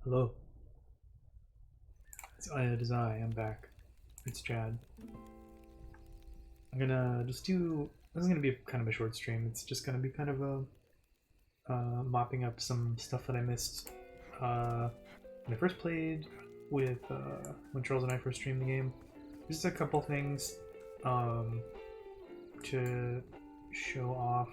Hello. It is I. I'm back. It's Chad. I'm gonna just do. This is gonna be kind of a short stream. It's just gonna be kind of a mopping up some stuff that I missed when I first played with when Charles and I first streamed the game. Just a couple things to show off.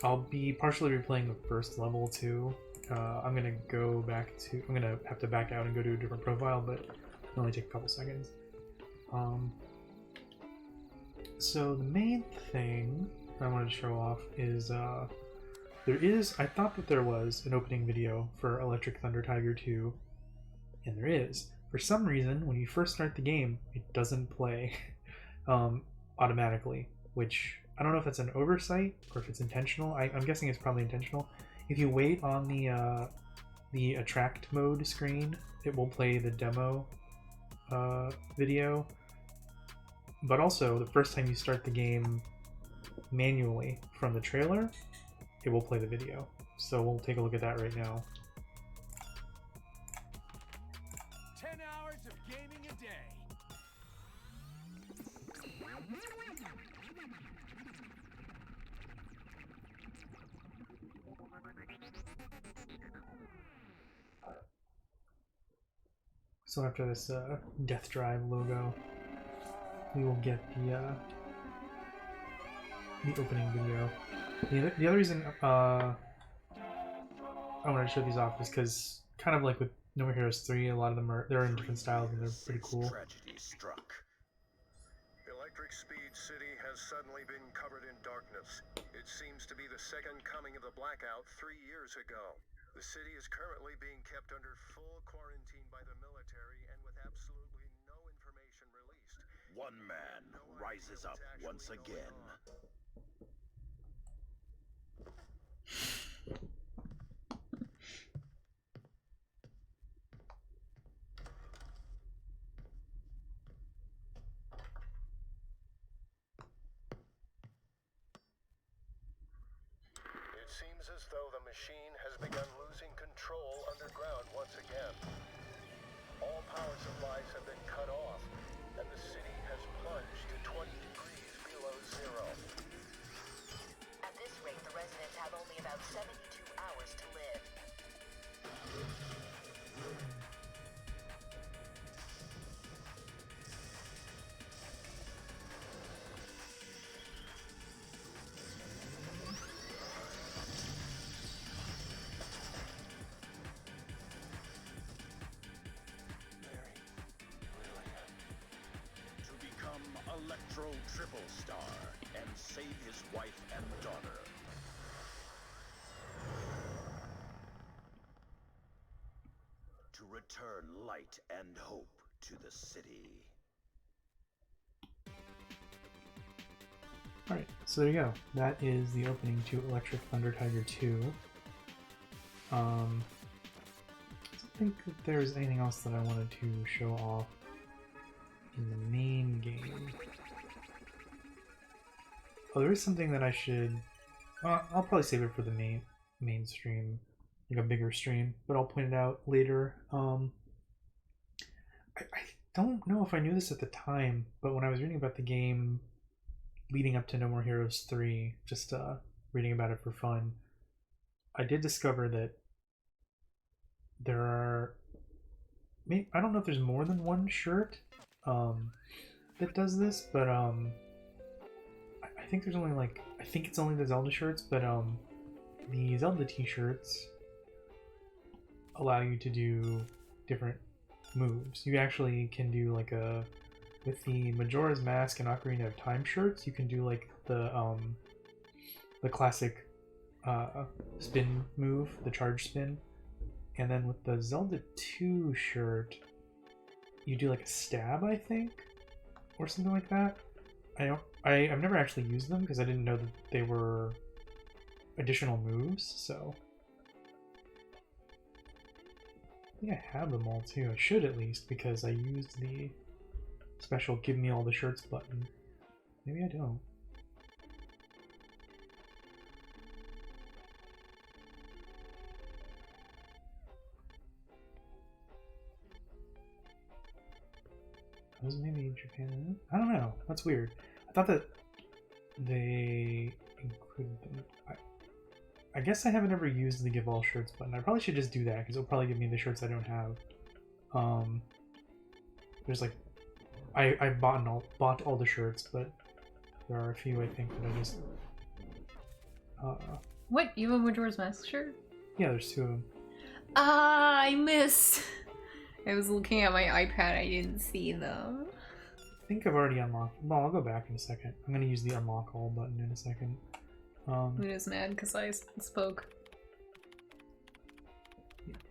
I'll be partially replaying the first level too. I'm gonna go back to. I'm gonna have to back out and go to a different profile, but it'll only take a couple seconds. So the main thing I wanted to show off is there is. I thought that there was an opening video for Electric Thunder Tiger 2, and there is. For some reason, when you first start the game, it doesn't play automatically, which I don't know if that's an oversight or if it's intentional. I'm guessing it's probably intentional. If you wait on the attract mode screen, it will play the demo video. But also, the first time you start the game manually from the trailer, it will play the video. So we'll take a look at that right now. 10 hours of gaming a day. So after this Death Drive logo, we will get the opening video. The other reason I wanted to show these off is because, kind of like with No More Heroes 3, a lot of them they're in different styles and they're pretty cool. Tragedy struck. Electric Speed City has suddenly been covered in darkness. It seems to be the second coming of the blackout 3 years ago. The city is currently being kept under full quarantine by the military and with absolutely no information released. One man rises up once again. It seems as though the machine has begun losing control underground once again. All power supplies have been cut off, and the city has plunged to 20 degrees below zero. At this rate, the residents have only about 72 hours to live. To become Electro Triple Star and save his wife and daughter. To return light and hope to the city. Alright, so there you go. That is the opening to Electric Thunder Tiger 2. I don't think that there's anything else that I wanted to show off in the main game. Oh, there is something that I should... I'll probably save it for the main stream, like a bigger stream, but I'll point it out later. I don't know if I knew this at the time, but when I was reading about the game leading up to No More Heroes 3, just reading about it for fun, I did discover that there are... I don't know if there's more than one shirt that does this, but I think there's only like... I think it's only the Zelda shirts, but the Zelda t-shirts allow you to do different moves. You actually can do like a... With the Majora's Mask and Ocarina of Time shirts, you can do like the classic spin move, the charge spin. And then with the Zelda 2 shirt, you do like a stab, I think, or something like that. I've never actually used them because I didn't know that they were additional moves, so I think I have them all too. I should at least, because I used the special Give Me All the Shirts button. Maybe I don't. Was maybe Japan? I don't know. That's weird. I thought that they included them. I guess I haven't ever used the give all shirts button. I probably should just do that because it'll probably give me the shirts I don't have. There's like, I bought all the shirts, but there are a few I think that I just. What? You have a Majora's Mask shirt? Yeah, there's 2 of them. Ah, I missed. I was looking at my iPad. I didn't see them. I think I've already unlocked. Well, I'll go back in a second. I'm gonna use the unlock all button in a second. Luna's mad because I spoke.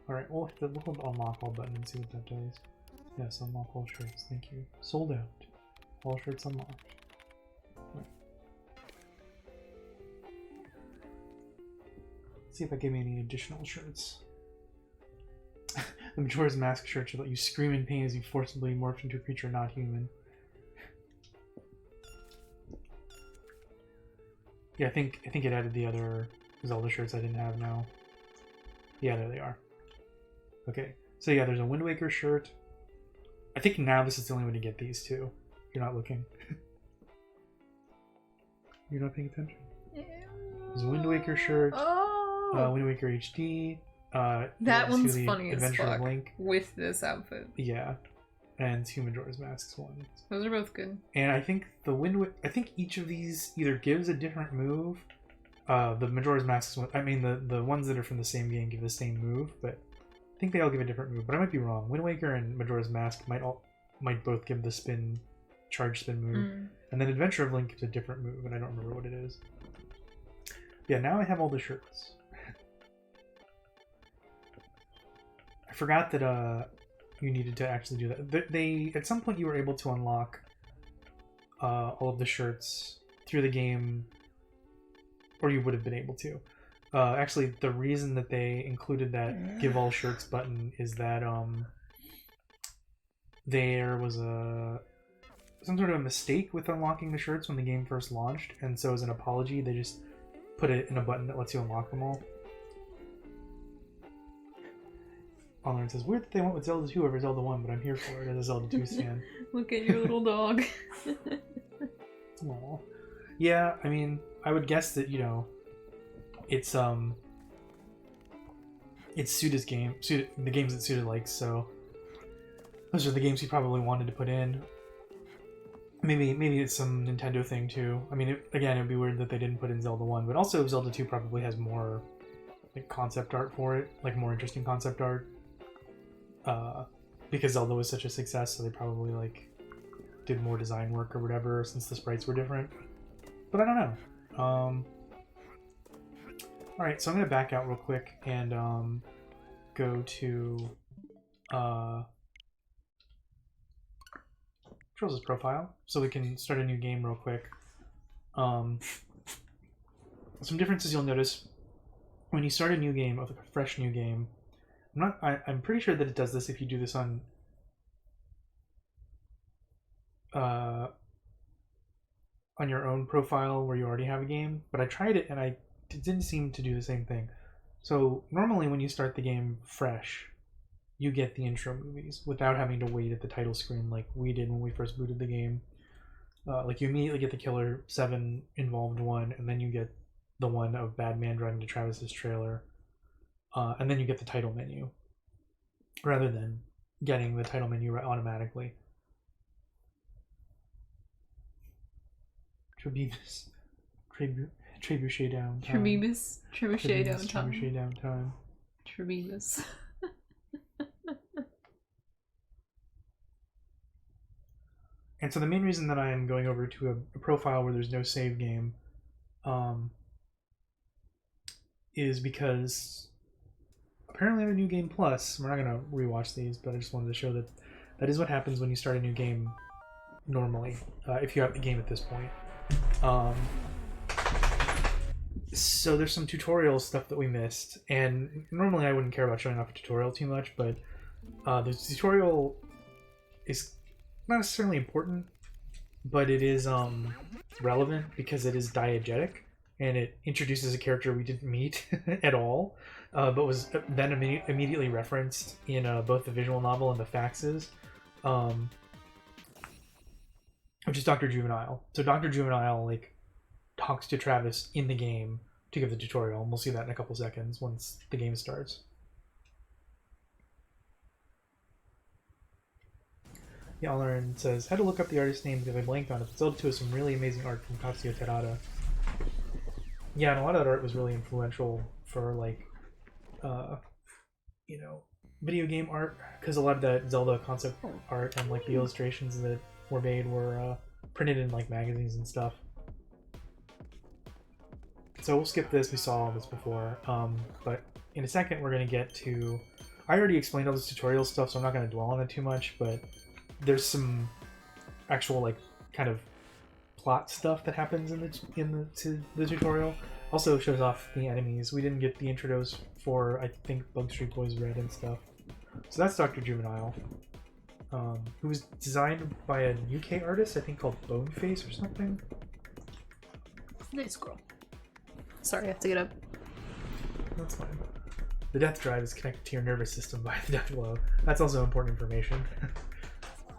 Alright, we'll hit the unlock all button and see what that does. Yes, unlock all shirts. Thank you. Sold out. All shirts unlocked. Right. Let's see if I give me any additional shirts. The Majora's Mask shirt should let you scream in pain as you forcibly morph into a creature not human. Yeah, I think it added the other Zelda shirts I didn't have now. Yeah, there they are. Okay, so yeah, there's a Wind Waker shirt. I think now this is the only way to get these two. You're not looking. You're not paying attention. There's a Wind Waker shirt. Oh! Wind Waker HD. That one's funny as Adventure fuck of Link. with this outfit. Yeah, and 2 Majora's Masks ones. Those are both good. And I think I think each of these either gives a different move. The Majora's Masks one, I mean the ones that are from the same game give the same move, but I think they all give a different move. But I might be wrong. Wind Waker and Majora's Mask might both give the charge spin move, and then Adventure of Link gives a different move, and I don't remember what it is. Yeah, now I have all the shirts. I forgot that you needed to actually do that. They at some point you were able to unlock all of the shirts through the game, or you would have been able to. Actually, the reason that they included that give all shirts button is that there was some sort of a mistake with unlocking the shirts when the game first launched, and so as an apology they just put it in a button that lets you unlock them all. Online says, weird that they went with Zelda 2 over Zelda 1, but I'm here for it as a Zelda 2 stan. Look at your little dog. Aww. Yeah, I mean, I would guess that, you know, it's Suda's game, the games that Suda likes, so those are the games he probably wanted to put in. Maybe it's some Nintendo thing too. I mean, again, it'd be weird that they didn't put in Zelda 1, but also Zelda 2 probably has more like concept art for it, like more interesting concept art. Because Zelda was such a success, so they probably like did more design work or whatever since the sprites were different. But I don't know. Alright, so I'm gonna back out real quick and go to Charles's profile so we can start a new game real quick. Some differences you'll notice when you start a new game, a fresh new game. I'm pretty sure that it does this if you do this on your own profile where you already have a game, but I tried it and it didn't seem to do the same thing. So normally when you start the game fresh, you get the intro movies without having to wait at the title screen like we did when we first booted the game. Like you immediately get the Killer 7 involved one, and then you get the one of Badman driving to Travis's trailer. And then you get the title menu, rather than getting the title menu automatically. Trebebus down time. Trebuchet down time. Trebuchet down time. Trebebus. And so the main reason that I am going over to a profile where there's no save game is because apparently on a New Game Plus, we're not going to rewatch these, but I just wanted to show that that is what happens when you start a new game normally, if you have the game at this point. So there's some tutorial stuff that we missed, and normally I wouldn't care about showing off a tutorial too much, but the tutorial is not necessarily important, but it is relevant because it is diegetic, and it introduces a character we didn't meet at all, but was then immediately referenced in both the visual novel and the faxes. which is Dr. Juvenile. So Dr. Juvenile like talks to Travis in the game to give the tutorial, and we'll see that in a couple seconds once the game starts. Yeah, Alarin says, had to look up the artist's name because I blanked on it. It's owed to some really amazing art from Katsuya Terada. Yeah, and a lot of that art was really influential for like, you know, video game art, because a lot of that Zelda concept art and like the illustrations that were made were printed in like magazines and stuff. So we'll skip this, we saw all this before, but in a second we're going to get to... I already explained all this tutorial stuff, so I'm not going to dwell on it too much, but there's some actual like kind of plot stuff that happens in the tutorial. Also shows off the enemies. We didn't get the intros for, I think, Bug Street Boys Red and stuff. So that's Dr. Juvenile, who was designed by a UK artist, I think called Boneface or something. Nice girl. Sorry, I have to get up. That's fine. The death drive is connected to your nervous system by the death blow. That's also important information.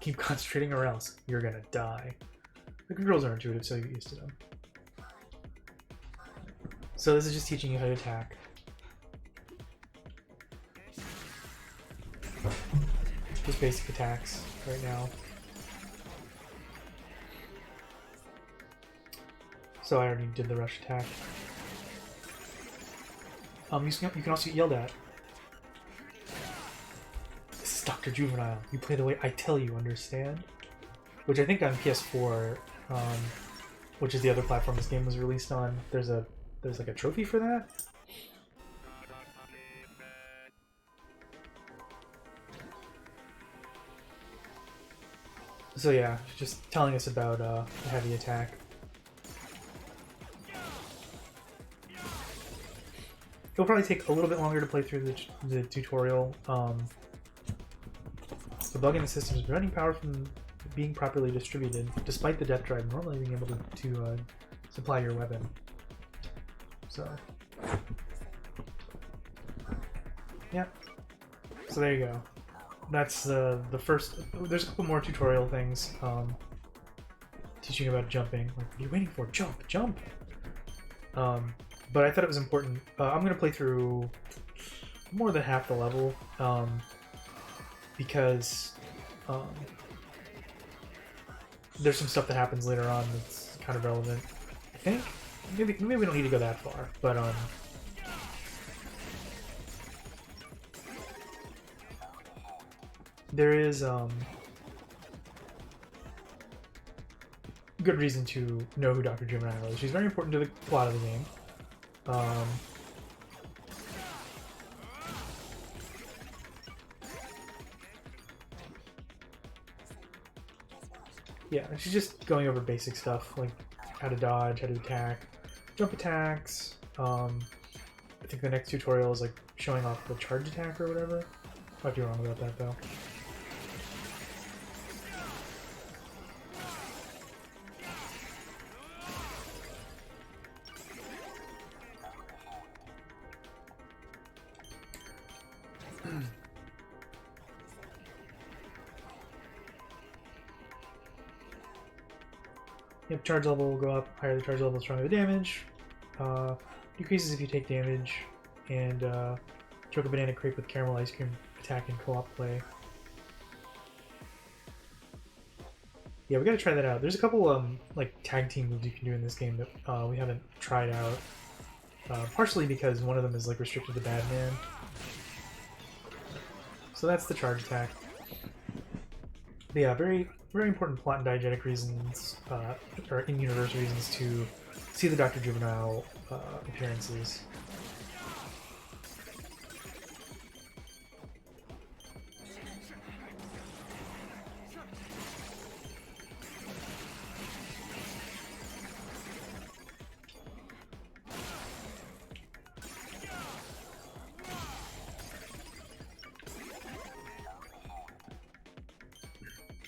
Keep concentrating or else you're gonna die. The controls are intuitive, so you get used to them. So this is just teaching you how to attack. Just basic attacks right now. So I already did the rush attack. You can also get yelled at. This is Dr. Juvenile. You play the way I tell you, understand? Which I think on PS4, which is the other platform this game was released on, there's like a trophy for that. So yeah, just telling us about the heavy attack. It'll probably take a little bit longer to play through the tutorial. The bug in the system is preventing power from being properly distributed, despite the death drive normally being able to supply your weapon. So, yeah. So there you go. That's the first. There's a couple more tutorial things teaching about jumping. Like, what are you waiting for? Jump, jump! But I thought it was important. I'm going to play through more than half the level, because there's some stuff that happens later on that's kind of relevant. I think maybe we don't need to go that far, but there is good reason to know who Dr. Juvenile is. She's very important to the plot of the game. Yeah, she's just going over basic stuff like how to dodge, how to attack, jump attacks. I think the next tutorial is like showing off the charge attack or whatever. Might be wrong about that though. Yep, charge level will go up. Higher the charge level, stronger the damage. Decreases if you take damage. And choke a banana crepe with caramel ice cream attack and co-op play. Yeah, we gotta try that out. There's a couple like tag team moves you can do in this game that we haven't tried out. Partially because one of them is like restricted to Badman. So that's the charge attack. But yeah, very important plot and diegetic reasons, or in-universe reasons to see the Dr. Juvenile appearances.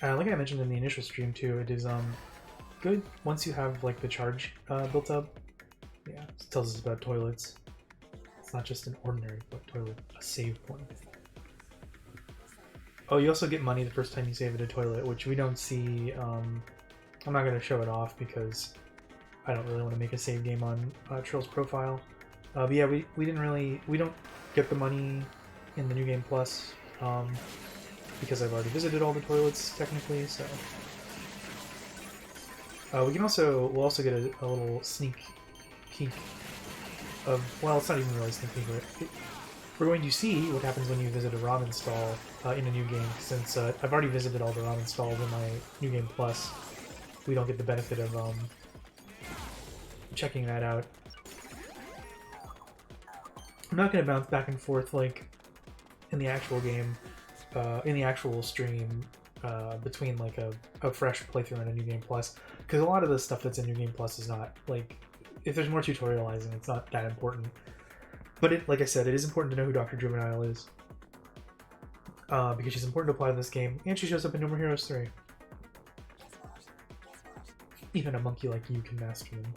Like I mentioned in the initial stream too, it is good once you have like the charge built up. Yeah, it tells us about toilets. It's not just an ordinary toilet, a save point. Oh, you also get money the first time you save at a toilet, which we don't see I'm not going to show it off because I don't really want to make a save game on Trill's profile. But yeah, we don't get the money in the New Game Plus because I've already visited all the toilets technically. So we'll also get a little sneak peek of, well, it's not even really a sneak peek, but we're going to see what happens when you visit a ramen stall in a new game. Since I've already visited all the ramen stalls in my New Game Plus, we don't get the benefit of checking that out. I'm not going to bounce back and forth like in the actual game, in the actual stream, between like a fresh playthrough and a New Game Plus, because a lot of the stuff that's in New Game Plus is not, like, if there's more tutorializing, it's not that important. But it, like I said, it is important to know who Dr. Juvenile is, because she's important to apply to this game, and she shows up in No More Heroes 3. Even a monkey like you can master them.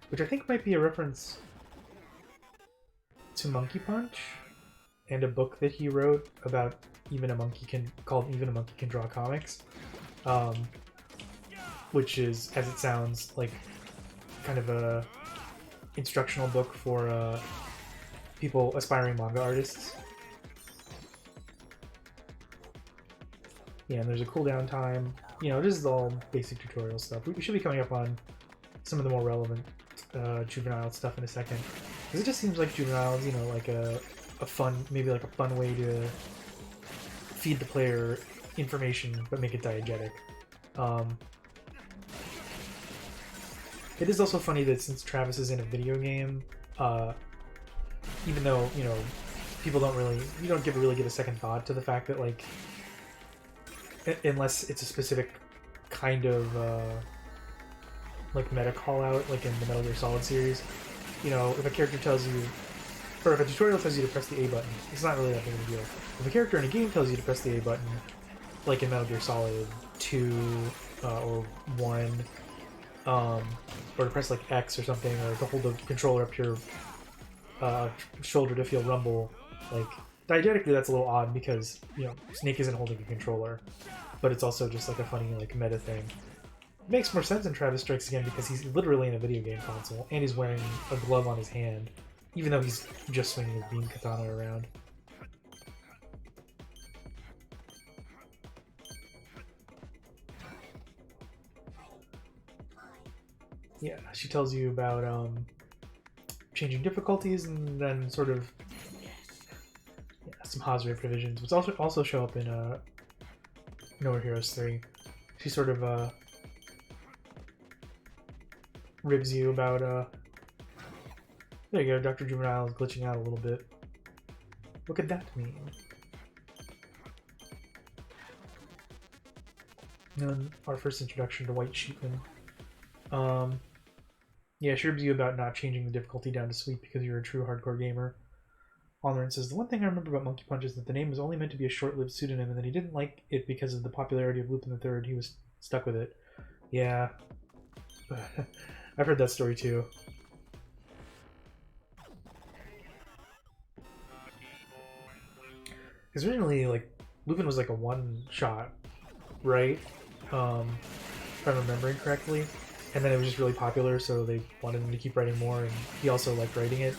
Which I think might be a reference to Monkey Punch and a book that he wrote about called Even a Monkey Can Draw Comics, which is, as it sounds, like kind of a instructional book for people, aspiring manga artists. Yeah, and there's a cooldown time. You know, this is all basic tutorial stuff. We should be coming up on some of the more relevant Juvenile stuff in a second, because it just seems like Juvenile is, you know, like a fun, maybe like a fun way to feed the player information but make it diegetic. It is also funny that since Travis is in a video game, even though, you know, you don't really give a second thought to the fact that, like, unless it's a specific kind of like meta call out, like in the Metal Gear Solid series, you know, if a character tells you, or if a tutorial tells you to press the A button, it's not really that big of a deal. If a character in a game tells you to press the A button, like in Metal Gear Solid 2 or 1, or to press like X or something, or to hold the controller up to your shoulder to feel rumble, like, diegetically that's a little odd because, you know, Snake isn't holding a controller, but it's also just like a funny, like, meta thing. It makes more sense in Travis Strikes Again because he's literally in a video game console and he's wearing a glove on his hand, even though he's just swinging his beam katana around. Yeah, she tells you about changing difficulties and then sort of some Hazard provisions, which also show up in No More Heroes 3. She sort of ribs you about there you go, Dr. Juvenile is glitching out a little bit. What could that mean? And then our first introduction to White Sheepman. Yeah, she ribs you about not changing the difficulty down to sweet because you're a true hardcore gamer. Onlerin says, the one thing I remember about Monkey Punch is that the name was only meant to be a short-lived pseudonym and that he didn't like it because of the popularity of Lupin III. He was stuck with it. Yeah. I've heard that story too. Because originally, like, Lupin was like a one-shot, right? If I'm remembering correctly. And then it was just really popular, so they wanted him to keep writing more, and he also liked writing it.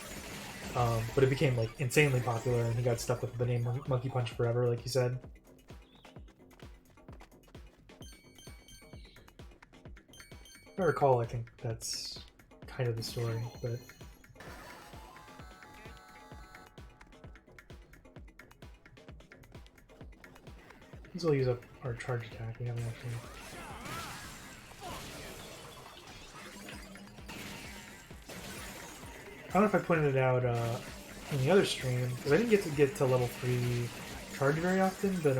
But it became, like, insanely popular, and he got stuck with the name Monkey Punch forever, like you said. If I recall, I think that's kind of the story, but... Let's all use up our charge attack. We haven't actually... I don't know if I pointed it out in the other stream, because I didn't get to level 3 charge very often, but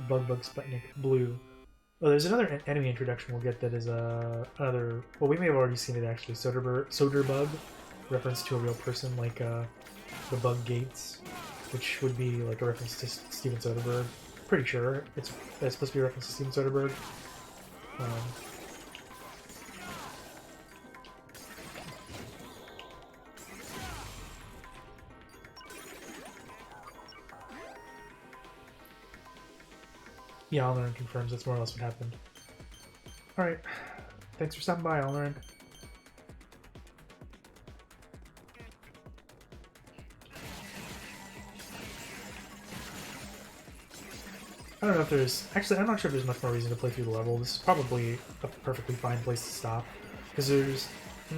Bug Sputnik Blue. Oh, there's another enemy introduction we'll get that is another... Well, we may have already seen it actually. Soderbug, reference to a real person, like the Bug Gates, which would be like a reference to Steven Soderbergh. Pretty sure it's supposed to be a reference to Steven Soderbergh. Yeah, I'll learn confirms that's more or less what happened. Alright. Thanks for stopping by, I'll learn. I don't know if there's... Actually, I'm not sure if there's much more reason to play through the level. This is probably a perfectly fine place to stop. Because there's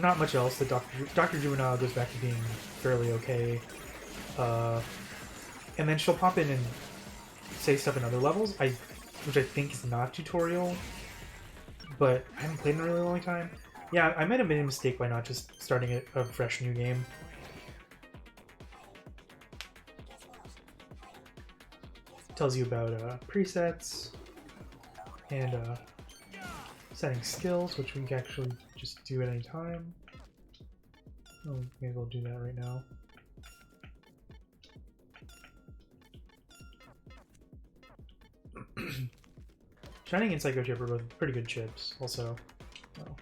not much else. That Dr. Juvenile goes back to being fairly okay. And then she'll pop in and say stuff in other levels, which I think is not tutorial. But I haven't played in a really long time. Yeah, I might have made a mistake by not just starting a fresh new game. Tells you about presets and setting skills, which we can actually just do at any time. Oh, maybe we'll do that right now. Shining and Psycho Chip are both pretty good chips, also. Oh.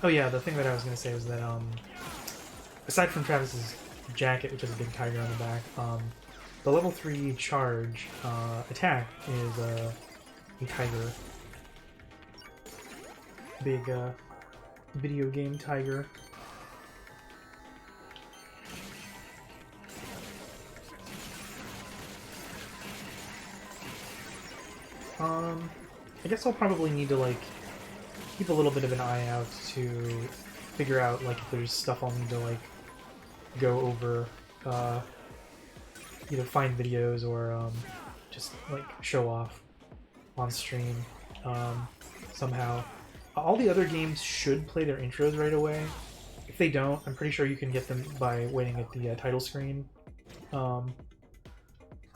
Oh yeah, the thing that I was going to say was that, aside from Travis's jacket, which has a big tiger on the back, the level 3 charge attack is a tiger. Big video game tiger. I guess I'll probably need to, like, keep a little bit of an eye out to figure out, like, if there's stuff I'll need to, like, go over, either find videos or, just, like, show off on stream, somehow. All the other games should play their intros right away. If they don't, I'm pretty sure you can get them by waiting at the title screen. Yeah,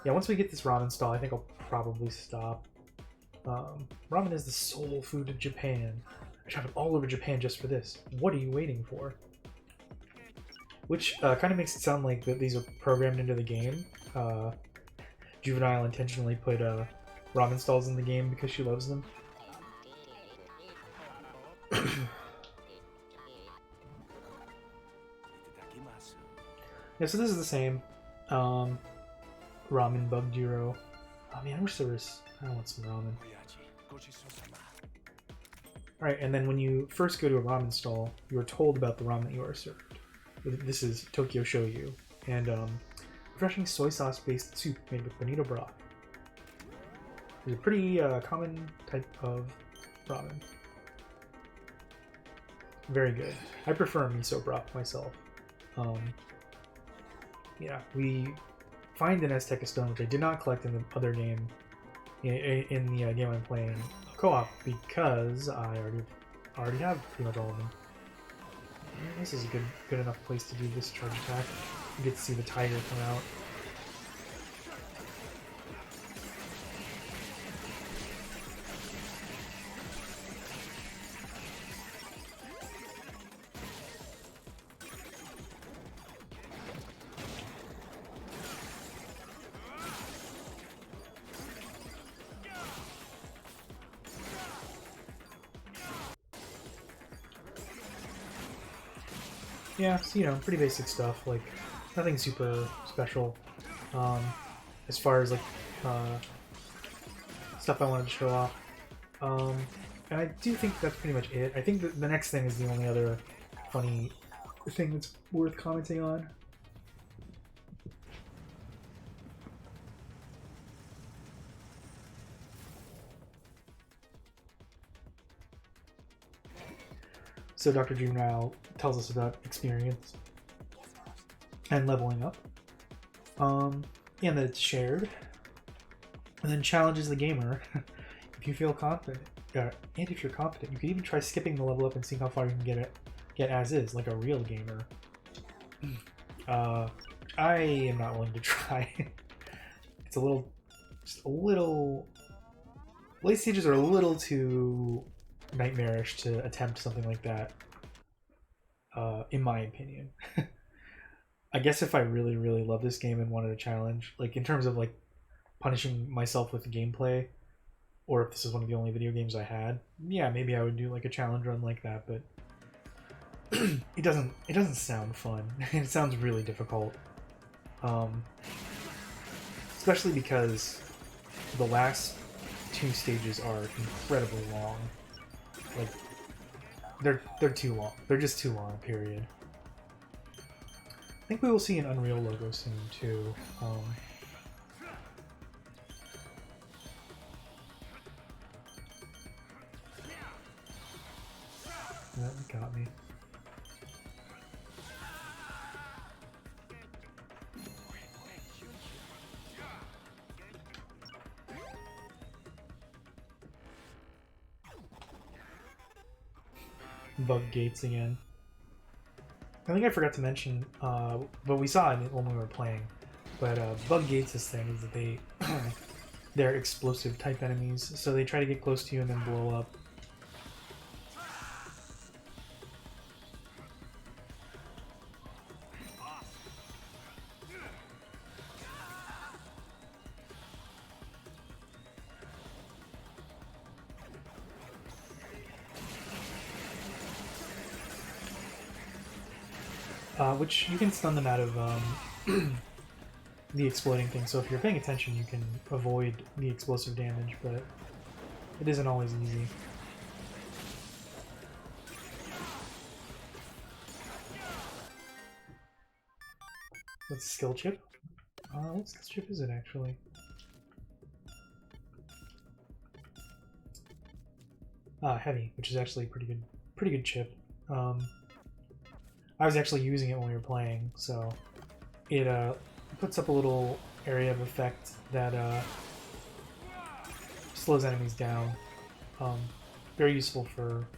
once we get this ramen stall, I think I'll probably stop. Ramen is the soul food of Japan. I traveled all over Japan just for this. What are you waiting for? Which kind of makes it sound like that these are programmed into the game. Juvenile intentionally put ramen stalls in the game because she loves them. Yeah, so this is the same. Ramen Bug Duro. Oh man, I wish there was... I want some ramen. Alright, and then when you first go to a ramen stall, you are told about the ramen that you are served. This is Tokyo Shoyu, and refreshing soy sauce-based soup made with bonito broth. It's a pretty common type of ramen. Very good. I prefer miso broth myself. Yeah, we find an Azteca Stone, which I did not collect in the other game, in the game I'm playing co-op, because I already have pretty much all of them. This is a good enough place to do this charge attack. You get to see the tiger come out. Yeah, so, you know, pretty basic stuff, like, nothing super special, as far as, like, stuff I wanted to show off, and I do think that's pretty much it. I think that the next thing is the only other funny thing that's worth commenting on. So Dr. Juvenile tells us about experience and leveling up, and that it's shared, and then challenges the gamer. If you feel confident, and if you're confident, you can even try skipping the level up and seeing how far you can get as is, like a real gamer. I am not willing to try. It's just a little. Late stages are a little too nightmarish to attempt something like that, in my opinion. I guess if I really, really love this game and wanted a challenge, like in terms of like punishing myself with gameplay, or if this is one of the only video games I had, yeah, maybe I would do like a challenge run like that. But it doesn't sound fun. It sounds really difficult, especially because the last two stages are incredibly long. Like they're too long. They're just too long. Period. I think we will see an Unreal logo soon too. That got me. Bug gates again. I think I forgot to mention, but we saw it when we were playing. But bug gates, this thing is that they're explosive type enemies, so they try to get close to you and then blow up. Which you can stun them out of the exploding thing, so if you're paying attention you can avoid the explosive damage, but it isn't always easy. What's a skill chip? What skill chip is it actually? Heavy, which is actually a pretty good chip. I was actually using it when we were playing, so it puts up a little area of effect that slows enemies down. Very useful for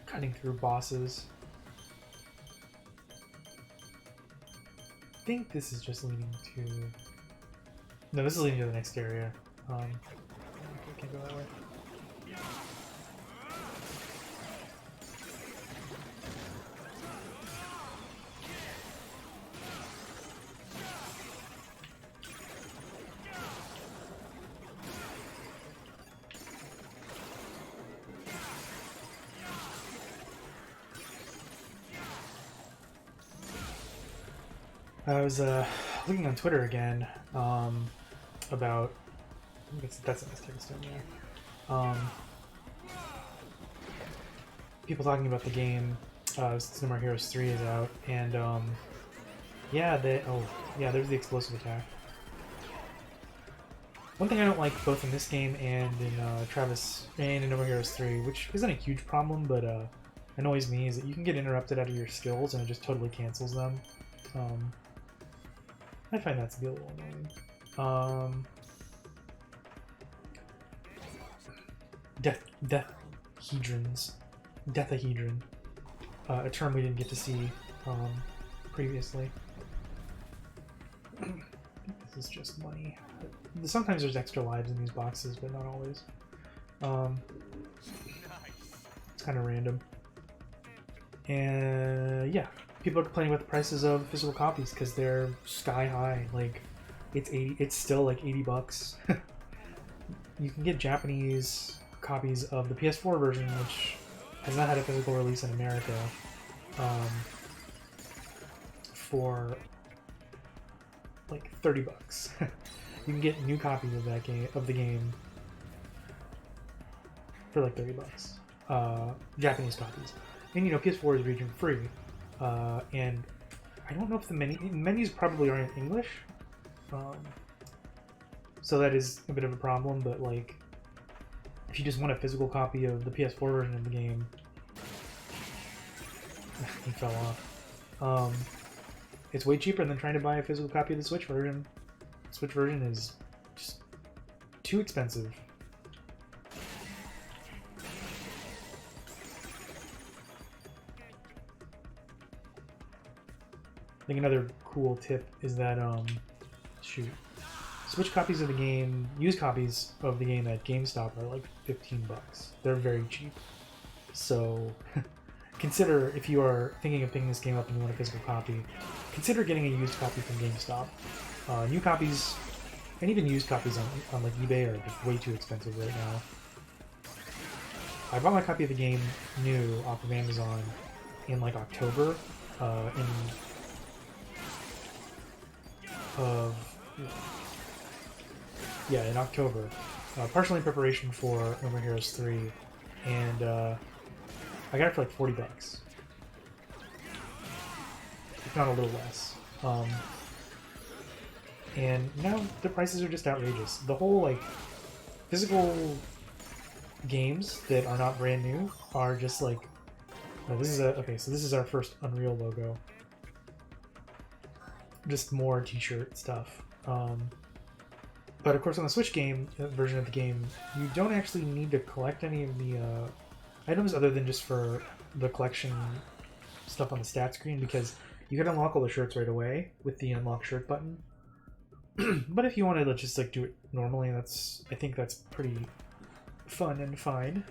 cutting through bosses. I think this is just leading to... No, this is leading to the next area. I can't go that way. I was looking on Twitter again about that's a mistake stone, yeah. People talking about the game since No More Heroes 3 is out, and yeah, there's the explosive attack. One thing I don't like both in this game and in Travis and in No More Heroes 3, which isn't a huge problem, but annoys me, is that you can get interrupted out of your skills and it just totally cancels them. I find that to be a little annoying. Deathahedron. A term we didn't get to see previously. I think this is just money. Sometimes there's extra lives in these boxes, but not always. It's kind of random. And yeah. People are complaining about the prices of physical copies because they're sky high. Like, it's still like $80. You can get Japanese copies of the PS4 version, which has not had a physical release in America, for like $30. You can get new copies of that game, of the game, for like $30. Japanese copies, and you know PS4 is region free. And I don't know if the menus probably aren't in English, so that is a bit of a problem, but like, if you just want a physical copy of the PS4 version of the game, he fell off. It's way cheaper than trying to buy a physical copy of the Switch version. The Switch version is just too expensive. I think another cool tip is that, Switch copies of the game, used copies of the game at GameStop are like $15. They're very cheap. So, consider, if you are thinking of picking this game up and you want a physical copy, consider getting a used copy from GameStop. New copies, and even used copies on like eBay are just way too expensive right now. I bought my copy of the game new off of Amazon in like October, in October, partially in preparation for No More Heroes 3, and I got it for like $40, if not a little less. And now the prices are just outrageous. The whole like physical games that are not brand new are just like, this is so this is our first Unreal logo. Just more t-shirt stuff. But of course on the Switch game version of the game, you don't actually need to collect any of the items other than just for the collection stuff on the stat screen, because you can unlock all the shirts right away with the unlock shirt button. But if you wanted to just like do it normally, I think that's pretty fun and fine.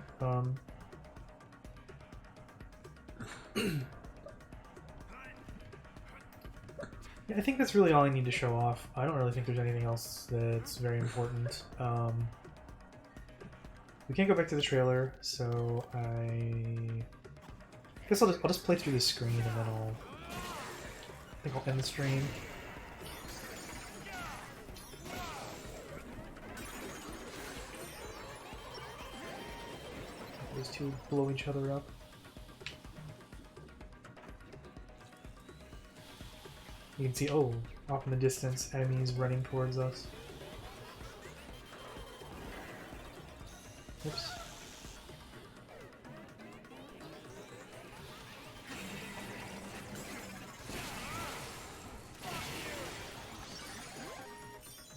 Yeah, I think that's really all I need to show off. I don't really think there's anything else that's very important. We can't go back to the trailer, so I guess I'll just play through the screen and then I think I'll end the stream. Those two blow each other up. You can see, oh, off in the distance, enemies running towards us. Oops.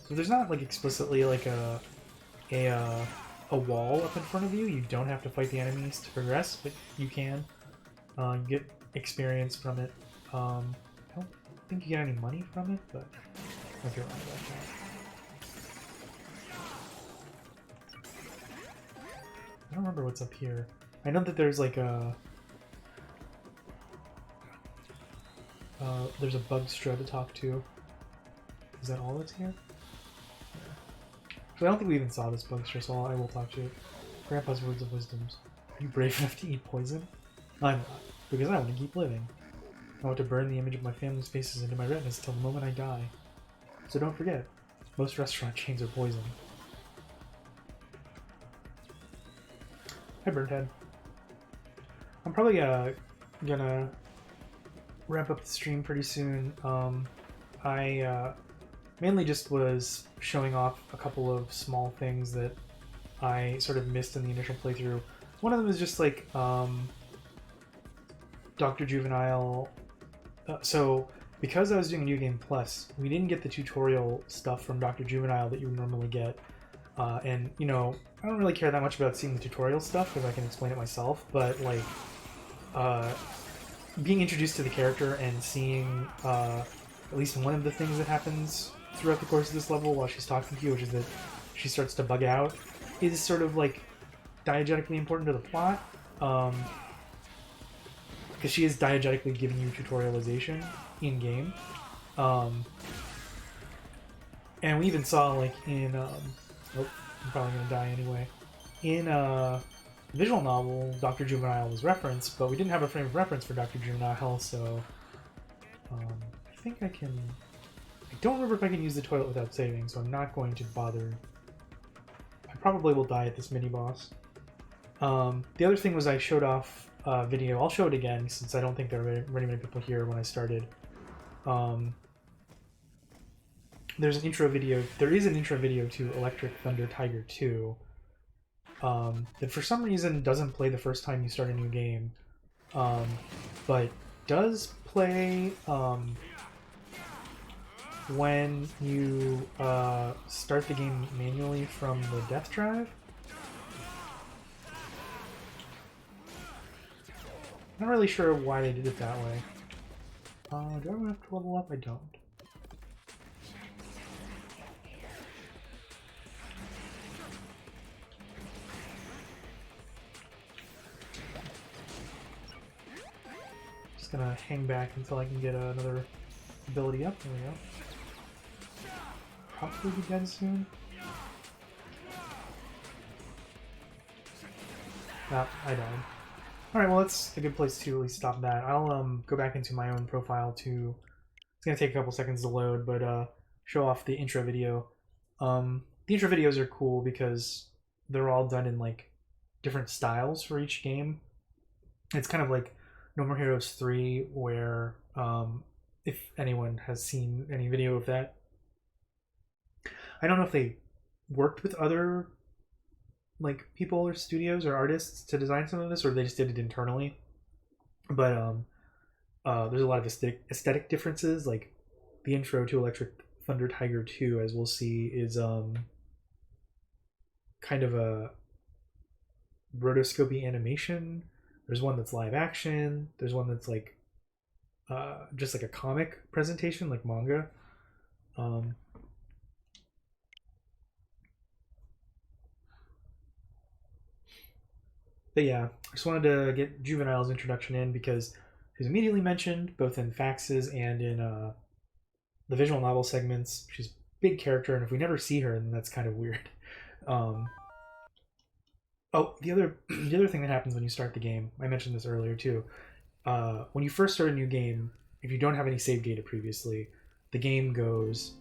So there's not like explicitly like a wall up in front of you. You don't have to fight the enemies to progress, but you can. You get experience from it. I don't think you get any money from it, but I feel wrong about that. I don't remember what's up here. I know that there's like there's a Bugstra to talk to. Is that all that's here? So I don't think we even saw this Bugstra, so I will talk to it. Grandpa's words of wisdoms. Are you brave enough to eat poison? I'm not, because I want to keep living. I want to burn the image of my family's faces into my retinas till the moment I die. So don't forget, most restaurant chains are poison. Hi, Birdhead. I'm probably gonna wrap up the stream pretty soon. I mainly just was showing off a couple of small things that I sort of missed in the initial playthrough. One of them is just like Dr. Juvenile. So because I was doing a New Game Plus, we didn't get the tutorial stuff from Dr. Juvenile that you would normally get. And, you know, I don't really care that much about seeing the tutorial stuff because I can explain it myself, but, like, being introduced to the character and seeing at least one of the things that happens throughout the course of this level while she's talking to you, which is that she starts to bug out, is sort of, like, diegetically important to the plot. Because she is diegetically giving you tutorialization in-game. And we even saw, like, in... oh, I'm probably going to die anyway. In a visual novel, Dr. Juvenile was referenced, but we didn't have a frame of reference for Dr. Juvenile, so... I think I can... I don't remember if I can use the toilet without saving, so I'm not going to bother. I probably will die at this mini-boss. The other thing was I showed off a video. I'll show it again, since I don't think there were very many people here when I started. There's an intro video. There is an intro video to Electric Thunder Tiger 2 that for some reason doesn't play the first time you start a new game, but does play when you start the game manually from the death drive. Not really sure why they did it that way. Do I have to level up? I don't. Just gonna hang back until I can get another ability up. There we go. Hopefully be dead soon. Ah, I died. Alright, well that's a good place to at least stop that. I'll go back into my own profile to... It's gonna take a couple seconds to load, but show off the intro video. The intro videos are cool because they're all done in like different styles for each game. It's kind of like No More Heroes 3, where if anyone has seen any video of that, I don't know if they worked with other like people or studios or artists to design some of this, or they just did it internally. But there's a lot of aesthetic differences. Like the intro to Electric Thunder Tiger 2, as we'll see, is kind of a rotoscopy animation. There's one that's live action. There's one that's like just like a comic presentation, like manga. But yeah, I just wanted to get Juvenile's introduction in because she's immediately mentioned both in faxes and in the visual novel segments. She's a big character, and if we never see her, then that's kind of weird. Oh, the other thing that happens when you start the game, I mentioned this earlier too. When you first start a new game, if you don't have any save data previously, the game goes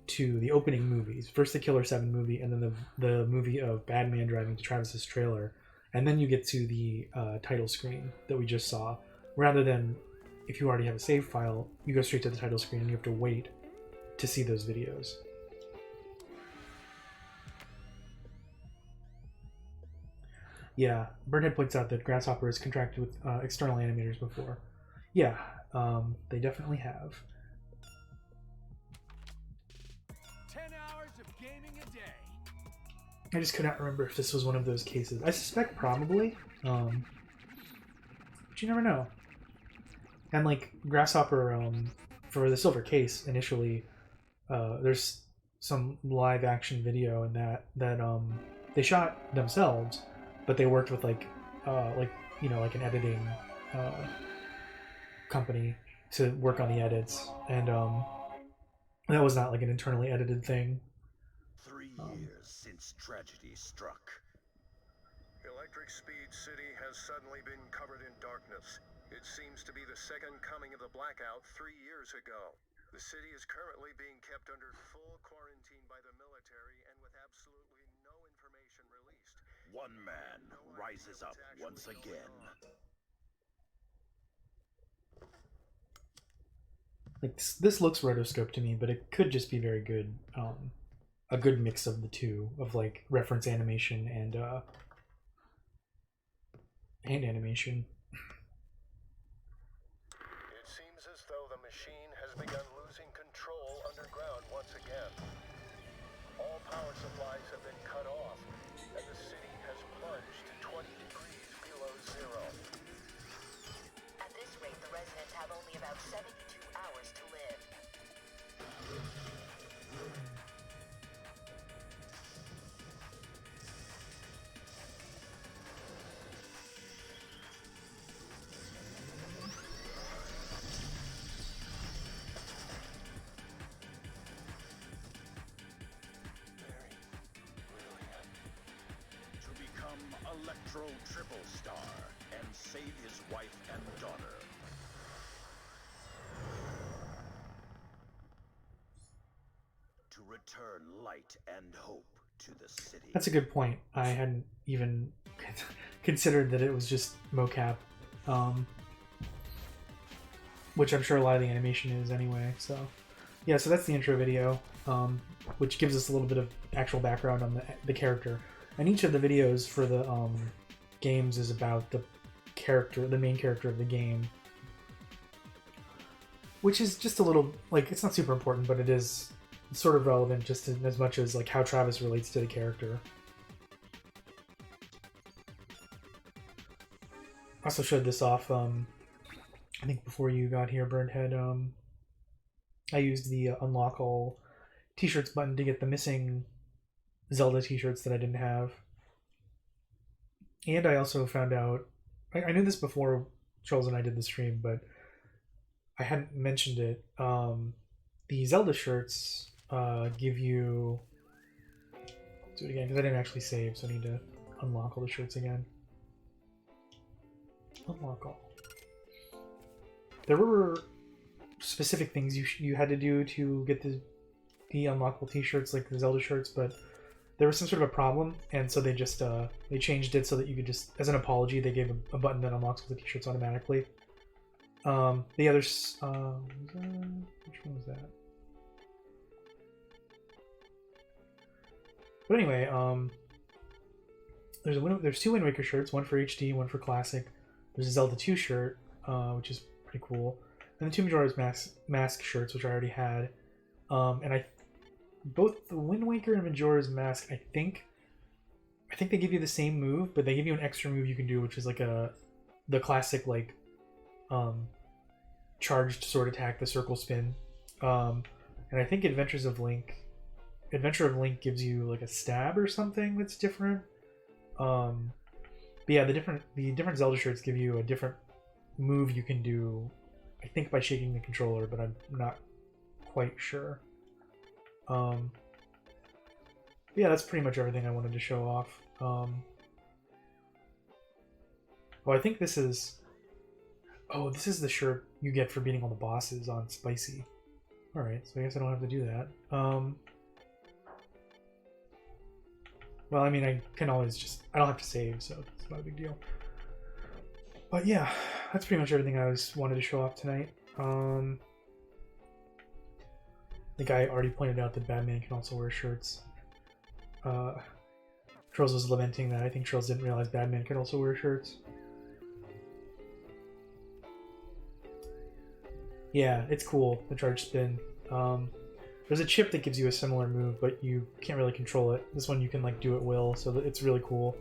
to the opening movies. First the Killer 7 movie, and then the movie of Badman driving to Travis's trailer. And then you get to the title screen that we just saw. Rather than, if you already have a save file, you go straight to the title screen and you have to wait to see those videos. Yeah, Burnhead points out that Grasshopper has contracted with external animators before. Yeah, they definitely have. 10 hours of gaming a day. I just could not remember if this was one of those cases. I suspect probably, but you never know. And like Grasshopper, for the Silver Case initially, there's some live action video in that they shot themselves, but they worked with like you know, like an editing company to work on the edits, and that was not like an internally edited thing. 3 years since tragedy struck. Electric Speed City has suddenly been covered in darkness. It seems to be the second coming of the blackout 3 years ago. The city is currently being kept under full quarantine by the military and with absolutely no information released. One man rises up once again. Like this looks rotoscope to me, but it could just be very good. A good mix of the two, of like reference animation and hand animation. It seems as though the machine has begun losing control underground once again. All power supplies have been cut off, and the city has plunged to 20 degrees below zero. At this rate, the residents have only about 72 hours to live. To become Electro Triple Star and save his wife and daughter. To return light and hope to the city. That's a good point. I hadn't even considered that it was just mocap, which I'm sure a lot of the animation is anyway. So yeah, so that's the intro video, which gives us a little bit of actual background on the character. And each of the videos for the games is about the main character of the game, which is just a little, like, it's not super important, but it is sort of relevant just as much as like how Travis relates to the character. I also showed this off, I think before you got here, Burnhead. I used the unlock all t-shirts button to get the missing Zelda t-shirts that I didn't have. And I also found out, I knew this before Charles and I did the stream, but I hadn't mentioned it. The Zelda shirts give you. Let's do it again because I didn't actually save, so I need to unlock all the shirts again. Unlock all. There were specific things you had to do to get the unlockable T-shirts, like the Zelda shirts, but there was some sort of a problem, and so they just they changed it so that you could just, as an apology, they gave a button that unlocks all the T-shirts automatically. The others, which one was that? But anyway, there's two Wind Waker shirts, one for HD, one for Classic. There's a Zelda 2 shirt, which is pretty cool, and the two Majora's Mask shirts, which I already had. And both the Wind Waker and Majora's Mask, I think they give you the same move, but they give you an extra move you can do, which is like the classic like charged sword attack, the circle spin. And I think Adventure of Link gives you like a stab or something that's different. But yeah, the different Zelda shirts give you a different move you can do, I think by shaking the controller, but I'm not quite sure. Yeah, that's pretty much everything I wanted to show off. Oh, I think this is the shirt you get for beating all the bosses on Spicy. Alright, so I guess I don't have to do that. Well, I mean, I can always I don't have to save, so it's not a big deal. But yeah, that's pretty much everything I wanted to show off tonight. The guy already pointed out that Batman can also wear shirts. Trills was lamenting that. I think Trills didn't realize Batman could also wear shirts. Yeah, it's cool, the charge spin. There's a chip that gives you a similar move, but you can't really control it. This one you can like do at will, so it's really cool.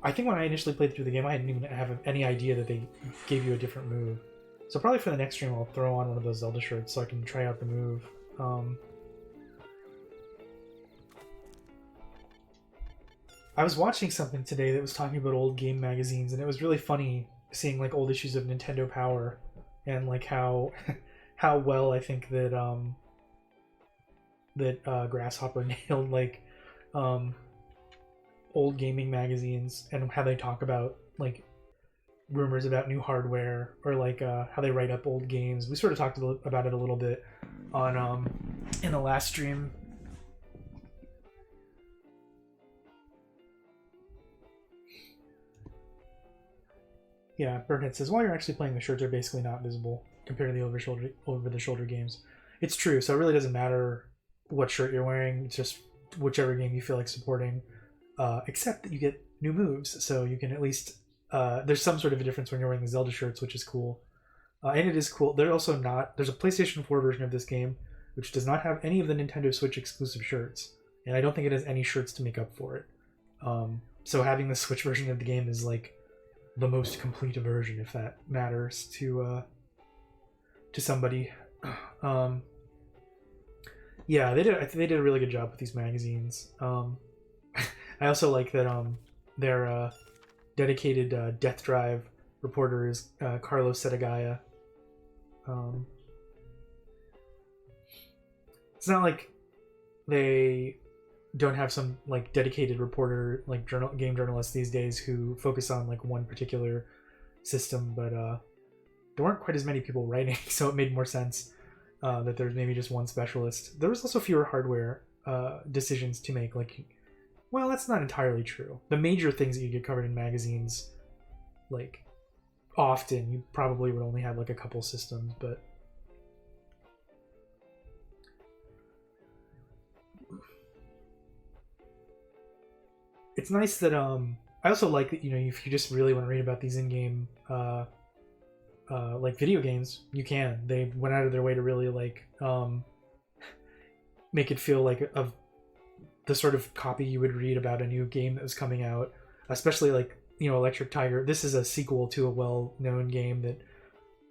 I think when I initially played through the game, I didn't even have any idea that they gave you a different move. So probably for the next stream, I'll throw on one of those Zelda shirts so I can try out the move. I was watching something today that was talking about old game magazines, and it was really funny seeing like old issues of Nintendo Power and like how well I think that Grasshopper nailed like old gaming magazines and how they talk about like rumors about new hardware or like how they write up old games. We sort of talked about it a little bit on in the last stream. Yeah, Birdhead says, while you're actually playing, the shirts are basically not visible compared to the over-the-shoulder games. It's true, so it really doesn't matter what shirt you're wearing. It's just whichever game you feel like supporting, except that you get new moves, so you can at least... there's some sort of a difference when you're wearing the Zelda shirts, which is cool. And it is cool. There's a PlayStation 4 version of this game, which does not have any of the Nintendo Switch exclusive shirts, and I don't think it has any shirts to make up for it. So having the Switch version of the game is like the most complete version, if that matters to somebody. Yeah, they did a really good job with these magazines. I also like that their dedicated Death Drive reporter is Carlos Setagaya. It's not like they don't have some like dedicated reporter, like game journalists these days who focus on like one particular system, but there weren't quite as many people writing, so it made more sense that there's maybe just one specialist. There was also fewer hardware decisions to make. Like, well, that's not entirely true. The major things that you get covered in magazines, like often you probably would only have like a couple systems, but it's nice that I also like that, you know, if you just really want to read about these in-game like video games, you can. They went out of their way to really like make it feel like the sort of copy you would read about a new game that was coming out, especially like, you know, Electric Tiger. This is a sequel to a well-known game that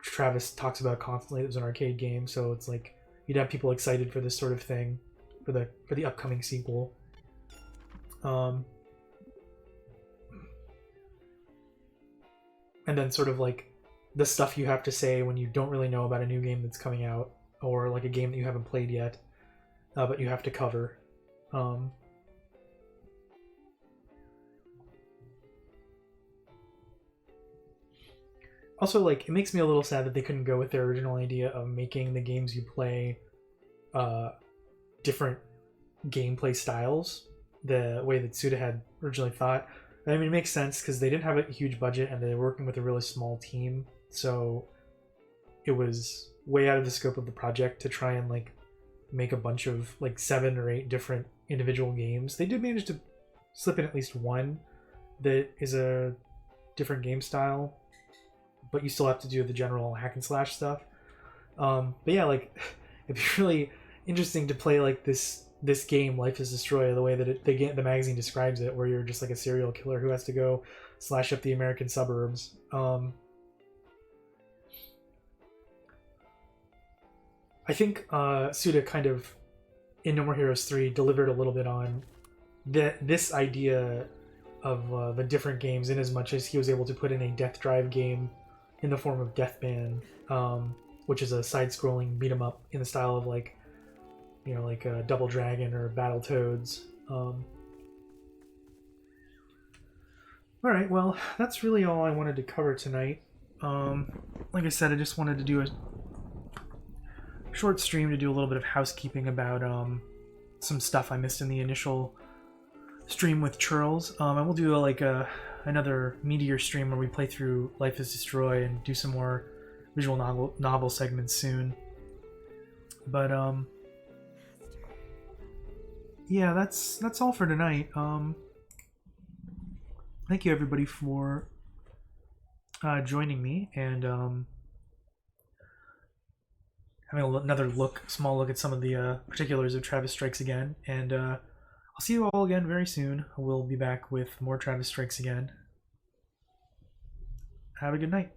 Travis talks about constantly. It was an arcade game, so it's like you'd have people excited for this sort of thing for the upcoming sequel. And then sort of like the stuff you have to say when you don't really know about a new game that's coming out, or like a game that you haven't played yet, but you have to cover. Also, like, it makes me a little sad that they couldn't go with their original idea of making the games you play different gameplay styles, the way that Suda had originally thought. I mean, it makes sense because they didn't have a huge budget and they were working with a really small team, so it was way out of the scope of the project to try and like make a bunch of like 7 or 8 different individual games. They did manage to slip in at least one that is a different game style, but you still have to do the general hack and slash stuff. But yeah, like, it'd be really interesting to play like this game, Life is Destroy, the way that the magazine describes it, where you're just like a serial killer who has to go slash up the American suburbs. I think Suda kind of, in No More Heroes 3, delivered a little bit on this idea of the different games, in as much as he was able to put in a Death Drive game in the form of Deathban, which is a side-scrolling beat-em-up in the style of like, you know, like Double Dragon or Battletoads. Alright, well, that's really all I wanted to cover tonight. Like I said, I just wanted to do a short stream to do a little bit of housekeeping about some stuff I missed in the initial stream with Churls. I will do another Meteor stream where we play through Life is Destroy and do some more visual novel segments soon. But yeah, that's all for tonight. Thank you everybody for joining me and having another small look at some of the particulars of Travis Strikes Again. And I'll see you all again very soon. We'll be back with more Travis Strikes Again. Have a good night.